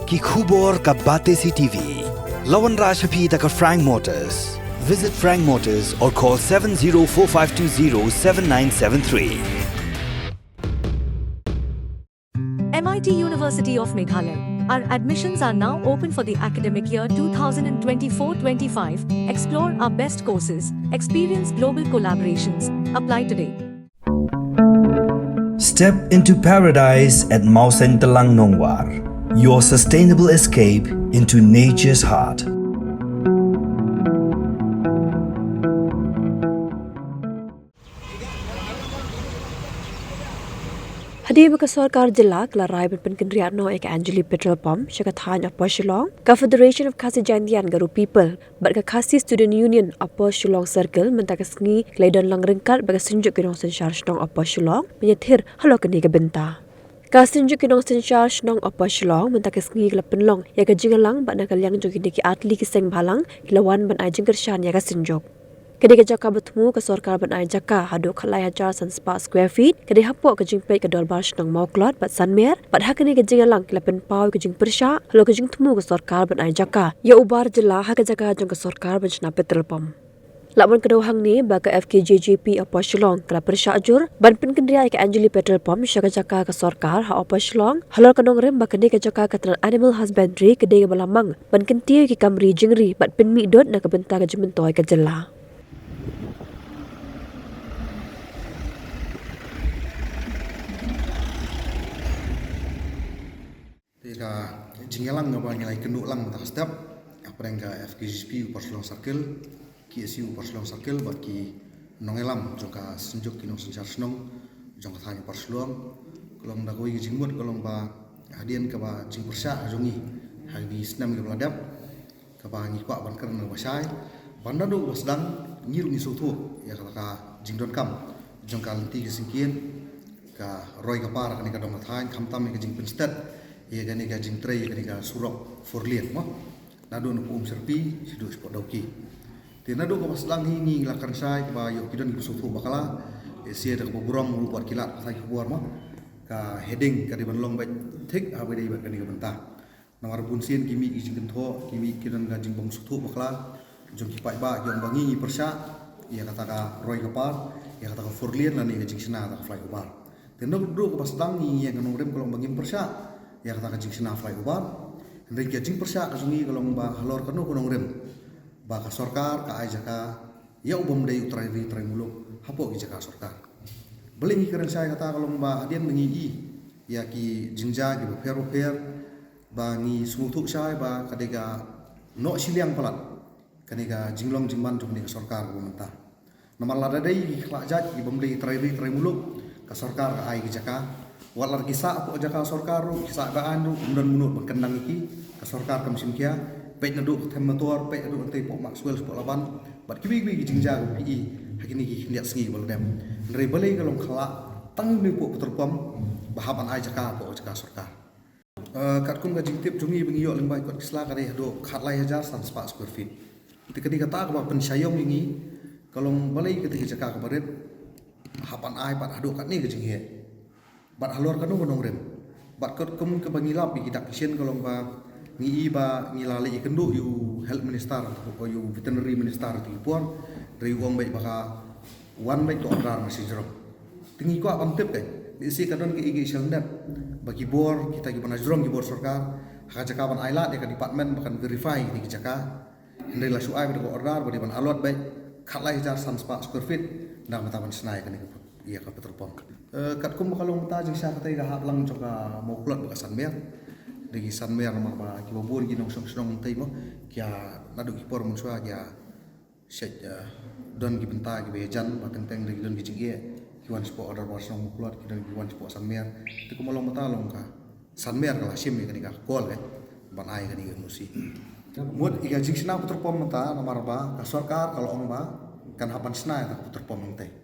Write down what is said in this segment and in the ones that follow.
ki khubor ka bate CTV. Lawan Rajhapi taka Frank Motors. Visit Frank Motors or call 7045207973. MIT University of Meghalaya. Our admissions are now open for the academic year 2024-25. Explore our best courses, experience global collaborations. Apply today. Step into paradise at Mausen Telang Nongwar, your sustainable escape into nature's heart. Hadir baka Sarkar Jilla kelarai berpenkendrian no eka Anjali Petrol Pump syakathan apa Shillong ka Federation of Khasi Jandian Garu People bat ka Khasi Student Union apa Shillong Circle mentakasngi kelaidon lang rengkat baka senjuk kinong sensyar Shillong apa Shillong menyetir halo kini ke benta. Ka senjuk kinong sensyar Shillong apa Shillong mentakasngi kela penlong ya ka jingalang bat nakal yang jogini ki atli kiseng balang kilawan ban ajeng kershan ya ka senjuk. Kedai kejaka bertemu ke Sarkar Benai Jaka haduk khalai hajar san spa square feet kedai hapok ke jingpei ke dol barsh nang mauklot bat sanmer bat hakani ke jingalang kilapen pau ke jing persya halo ke jing temu ke Sarkar Benai Jaka ya ubar jela ha ke jaka jong ke Sarkar benchna petrol pump lakon kedau hang ni baka FKJJP apa Shillong kala persya ajur ban pen kendria ke Anjali Petrol Pump syaka jaka ke Sarkar ha apa Shillong halo kanong rem baka ni ke jaka ke Animal Husbandry kedai ke balamang ban kentiu ki Kamri jingri bat pen mi dot na ke benta ke jementoy ke jela. Ka jingalang ngapa nilai kenduk lang tak step apa yang ka FKJP Parslong Circle KSU Parslong Circle buat ki nongelam joka senjuk kinong senjar senong jong thanya Parslong kolong da koi jingmut kolong ba hadian ka ba jing persya jongi hagi senam ke beladap ka ba ngi kwa ban kerna basai banda do wasdang nyiru ni sotu ya kata ka jingdon kam jong ka lenti ke singkien ka roy ka para kan ka dong thanya khamtam ke jing penstet ia gani ka jing tray gani ka surok forlian mo nado no pum serpi sidu spot dauki te nado ko maslang hingi lakan sai ba yo kidon ki sufu bakala sia da ko burong mu buat kilat sai ko buar mo ka heading ka di banlong ba thik ha ba dei ba gani ka benta namar bunsin kimi ki jing tho kimi kidon ka jing bong sufu bakala jong ki pai ba yong bangi persya ia kata ka roy ka par ia kata ka forlian lani ka jing sina ta fly bar te nado ko maslang hingi yang nong rem kolong bangi persya ya kata kajing sina fly ubar ndai kajing persya ka sungi kalong ba halor kanu kunong rem ba ka Sarkar ka ai jaka ya ubom dei utrai muluk hapo ki jaka Sarkar beling keren saya kata kalong ba adian mengi i ya ki jingja ki per ba ngi sumutuk sai ba kadega no siliang palat kanega jinglong jingman tu ni ka Sarkar ko mentah nomor lada dei ki khlak jat ki bom dei utrai muluk ka Sarkar ka ai ki jaka walar kisah apa jaka Sarkar kisah baan ru kemudian munut berkendang iki ke Sarkar kam simkia pek naduk tem motor pek naduk te pok Maxwell sport laban bat kibi jingja ko pi hakini ki niat sengi bol dem ndre balai kalong khala tang ni pok petrol pump bahaban ai jaka pok jaka Sarkar kat kum ga jingtip jungi bengiyo lembai kot kisla kare do khatlai hajar san spa square feet tikani kata ka pensayong ini kalong balai ketika jaka ka baret hapan ai pat adu kat ni ke jinghe bat halor kanu gunung rem bat ket kum ke bangilap ki dak kisen kolong ba ngi ba ngilali kendu yu health minister ko yu veterinary minister ti puan dari wong baik baka wan baik to order masih jero tingi ko apam tip kai isi kadon ke igi selndat bagi bor kita ki bana jrom ki bor Sarkar ha jaka ban ailat ke department bahkan verify ni jaka ndai la suai ko order bodi ban alot baik khatlai jar san spa square feet ndak mataban senai kan iya ka petrol pump kat kum kalong ta jing sa katai ga haplang joka moklot baka sanmer degi sanmer ma ba ki bobon gi nong song tai mo kya nadu ki por mun swa kya set don gi benta gi bejan ba teng degi don gi jing ki wan spo order ba song moklot ki don gi wan spo sanmer ti kum long mata long ka sanmer kala sim ni ka kol kan ban ai kan ni musi mut iga jing sina petrol pump mata nomor ba ka Sarkar kalau ong ba kan hapan sna ta petrol pump tai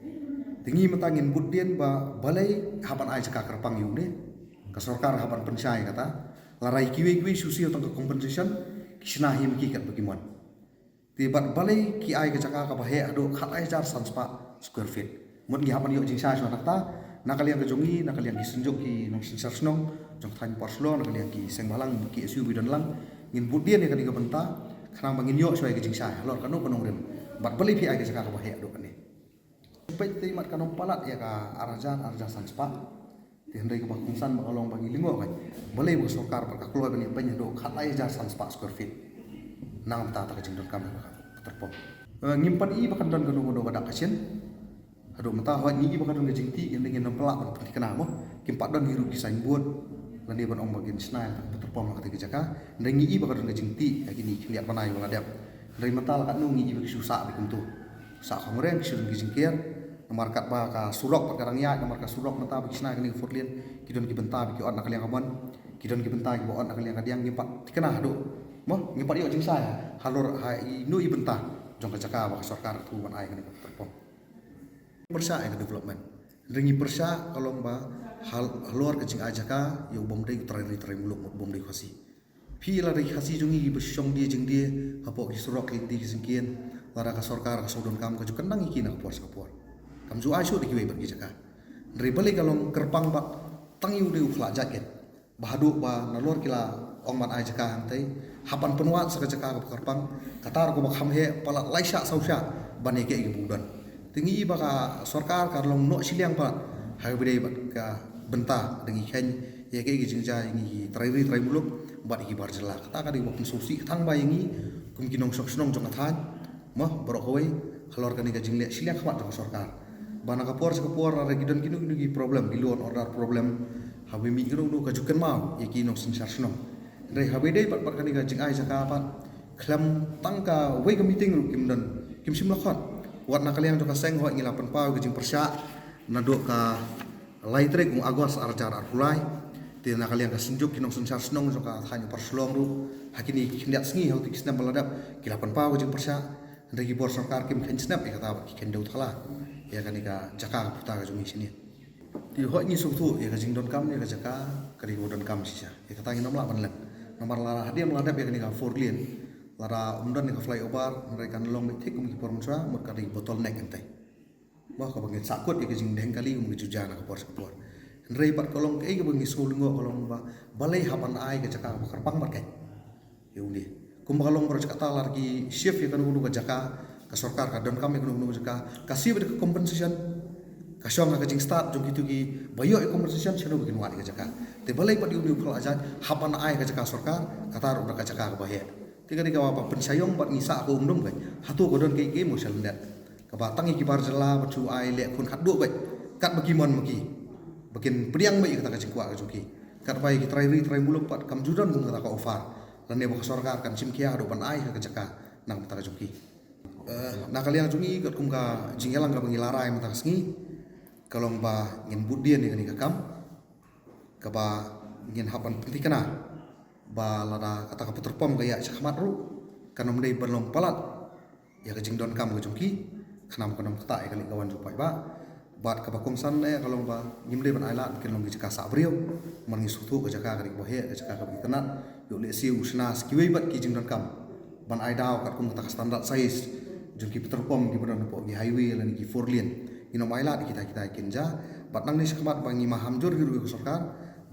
tinggi metangin budien ba balai hapan ai jaka kerpang yu ne ka Sarkar hapan pensai kata larai kiwi susi utang ke compensation kisna him ki kat bagiman tibat balai ki ai ke jaka ka bahe ado khat ai jar sanspa square feet mun gi hapan yu jing sa so nakta nakaliang kejongi nakaliang ki senjok ki nong sensar snong jong than porslo nakaliang ki seng balang ki su bidon lang ngin budien ya kan ka benta khanang bangin yo swai ke jing sai lor kanu kanong rem bat beli pi ai ke saka ka bahya do kan ni pet ti mat kanong palat ya ka arajan sanspa ti hendai ka bakungsan bakalong bagi lingo kan boleh bu sokar ka keluar bani penya do khatai jar sanspa square feet nang ta ka jing don kam ka terpom ngimpan i bakan don kanu do kada kasien ado mata hawa ni bakan don jing ti yang dengan pelak ban pati kana mo kimpat don hiru kisain buat lan dia ban ong bagin snai terpom ka ti jaka ndengi i bakan don jing ti ya kini lihat panai wala dap dari mata la kanu ngi i susah bikin tu sa khongren kisun jingkier nomor kat ba ka surok perkarang ya nomor ka surok mata bagi snai kini forlien kidon ki benta bagi on nakaliang kaban kidon ki benta ki on nakaliang kadiang ngimpat tikana do mo ngimpat yo jing saya halor hai nu i benta jong kacaka ba sarkar tu ban ai kani terpom persa ai development ringi persa kalau ba halor ke jing ajaka yo bom dei trai muluk bom dei khasi phi la dei khasi jungi besyong dia jing dia hapo ki surok ki di singkien lara ka sarkar ka sodon kam ka jukan nang ikina ka puas kam ju asu di kiwe bagi jaka dari balik kalau kerpang ba tangi udah ufla jaket bahadu ba nalor kila ong man ai jaka hantai hapan penuat saka jaka ka kerpang katar ko bakham he pala laisha sausha bane ke gi budan tingi ba ka sarkar ka long no siliang pa hai bidai bat ka benta dengi khen ye ke gi jingja ngi trai muluk bat gi barjela kata ka di bokun susi thang ba ngi kum kinong sok snong jong athan mah borokoi halor ka ni ka jingle siliang khamat ka sarkar bana kapor ara gidon kinu gi problem di luar order problem habi mi gino ka jukan mau ye ki nong sinsar snong dai habi dai pat kani ka jing ai jaka pat klam tangka wei ka meeting ru kim dan kim sim lakhot wat nakaliang joka seng ho ngi 8 pau ke jing persya nadok ka laitrek ung agos arjar arpulai ti nakaliang ka sinjuk kinong sinsar snong joka hanyo perslong ru hakini kindak sngi hau ti kisnam baladap ki 8 pau ke jing persya ndai ki bor sarkar kim khen snap e kata ki khen daut khala ya kan ika jaka puta ka jumi sini ti ho ni suktu ya ka jing don kam ya ka jaka kari don kam sisa ya kata ngi nomla banlan nomor lara hadia meladap ya kan ika forlien lara umdan ni ka flyover mereka long metik kum ki pormsa mur kari botol nek entai bah ka bangin sakut ya ka jing deng kali kum jujana ka por ndrei pat kolong ke ga bangi sulungo kolong ba balai hapan ai ka jaka ka kerpang mat kai ya undi kum kalong por jaka talar ki shift ya kan ulu ka jaka ka sarkar ka don kam ya kan ulu jaka kasih ber compensation kasong ka jing start jong gitu ki bayo compensation chano bikin wat ka jaka te balai pat ulu khol aja hapan ai ka jaka sarkar katar ur ka jaka ka bahya tiga diga apa pensayong bat ngisa ko umdum kai hatu ko don ke mo selendat ka batang ki bar jela bacu ai le kun khat do bai kat bagi mon maki bakin priang bai kata ka jingkwa ka juki kat bai ki trai muluk pat kam judan kum kata ka ofar lan ne ba sarkar kan simkia do ban ai ka jaka nang kata ka juki nakaliang jungi kat kum ka jingelang ka bangilarai mata sngi kalong ba ngin budien ni ka kam ka ba ngin hapan pentikana ba lada kata ka puterpom gaya sakmat ru kanom dei berlong palat ya ka jingdon kam ka jungki khanam kanom kata ya kali kawan jupai ba bat ka bakongsan ne kalong ba ngimde ban ailat kin long jaka sabrio man ngisutu ka jaka ka bohe ka jaka ka bitanat yo le siu usna skiwei bat ki jingdon kam ban ai daw kat kum kata standard size jungki puterpom ki ban po gi highway lan ki forlien ino mailat kita kinja bat nang ni sakmat bangi mahamjur hiru ka sarkar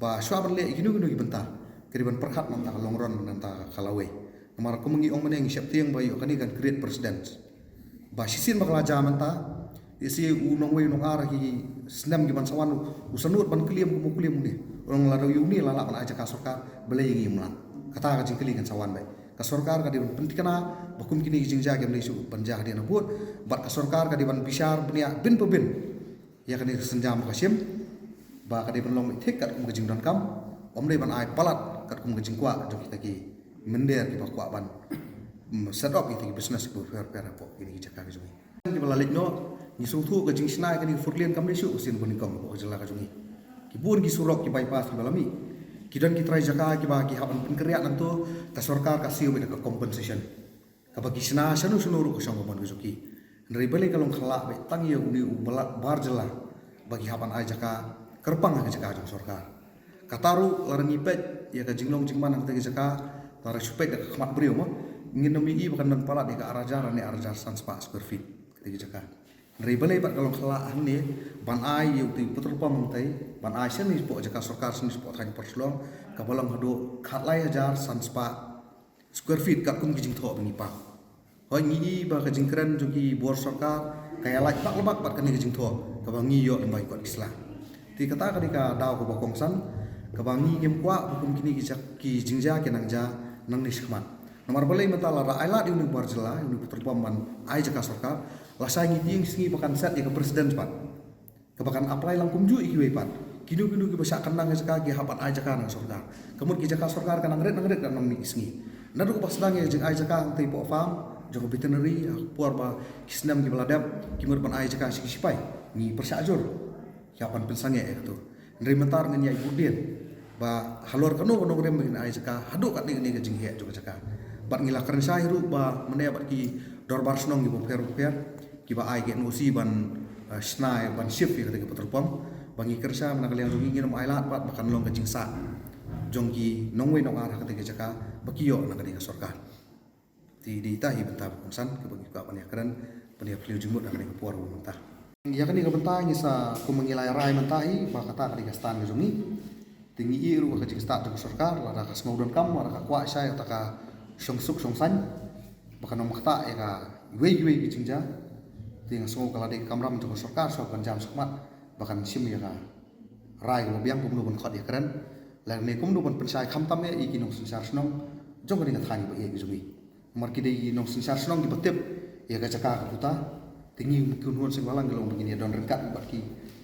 ba syua ban le ginu ki benta kiriban perkhat manta longron nanta kalawe nomor ko mengi ong meneng septiang bayo kani kan great president ba sisin bakalaja manta isi unong we nong ara ki snam gi bansawan usanut ban kliam ko kliam ni orang lado yuni lala ban aja ka sarkar belai ngi mulan kata ka jingkeli kan sawan bai ka sarkar ka di pentikana bakum kini jing jagam ni su banjah dia nabut bat ka sarkar ka di ban bishar benia bin pebin ya kan senjam ka sim ba ka di ban long thik kat kum jing don kam om dei ban ai palat kat kum jing kwa jok kita ki mender ki bakwa ban set up itu business ko fair po ini jaka ka jumi ki balalik no ni suthu ka jing snai ka ni furlien kam ni su usin bani kom ko jela ka jumi ki bun ki surok ki bypass ki balami ki dan ki trai jaka ki ba ki haban penkeriak nang tu ka sarkar ka siu ka compensation ka bagi sna sanu sunuru ko sang ban juki ndrei balik kalong khala be tang ye uni bar jela bagi haban ai jaka kerpang ka jaka jong sarkar kataru larang ipet ya ka jinglong jingman nang tege jaka lara supet ka khmat brio mo ngin nomi i bakan dan pala de ka arajar ne arajar sans pa square feet tege jaka Ribale bat kalau kala ni ban ai yu ti petrol pam mengtai ban ai sen ni po jaka sarkar sen po thang perslong ka balang hado khatlai hajar san spa square feet ka kum kijing tho bengi pa hoi ngi ba ka jingkran joki bor sarkar kaya lak tak lebak bat kan kijing tho ka bangi yo lembai kot islam ti kata ka dika daw ko bakong san ka bangi gem kwa hukum kini ki jingja ke nangja nang ni shkmat nomor balai matala ra ai la di unu barjela unu petrol pam ban ai jaka sarkar lasai ngi singi pakan set ya ke presiden pat kebakan apply lang kumju iki pat kinu ki basa kanang jaka ki hapat ai jaka nang sarkar kemun ki jaka sarkar kanang red kan nang ni singi nadu pas dang jeng ai jaka ang tei po farm jong veterinary puar ba kisnam ki baladap ki mur pan ai jaka sipai ni persajur yapan pensange itu ndri mentar ngen yai budien ba halor kanu rem ngen ai jaka hadu kat ni jeng he jaka bat ngila keren sahiru ba mene bat ki dorbar snong ki per kiba ai get nosi ban snai ban ship ya ketika petrol pom bangi kerja menakal yang rungi ngiram ailat pat bahkan long kajing sa jongki nongwe nong arah ketika jaka bakiyo nak ketika sorka ti tahi bentah bangsan ke bagi ka pania keren pania peliu jumut nak ketika puar mentah ya kan ni bentah ni sa ku mengilai rai mentahi ba kata ketika stan jongi tinggi iru ka kajing sta ke sorka la ka smaudon kam la ka kwa sai ta ka songsuk songsan bahkan nom kata ya ka yue kajingja ting so kala de kamram to sarkar so kan jam sukmat bahkan sim ya ka rai mo biang kumnu ban khot ya keren la ne kumnu ban pensai kham tam ya iki nong sensar snong jong ka thani ba ye bizumi mar ki de nong sensar snong di betep ya ka jaka ka puta tingi kun hon sing walang gelong begini don rengkat bat ki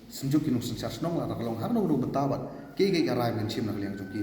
senjuk ki nong sensar snong la ta kalong har no betabat ke rai men sim na liang jong ki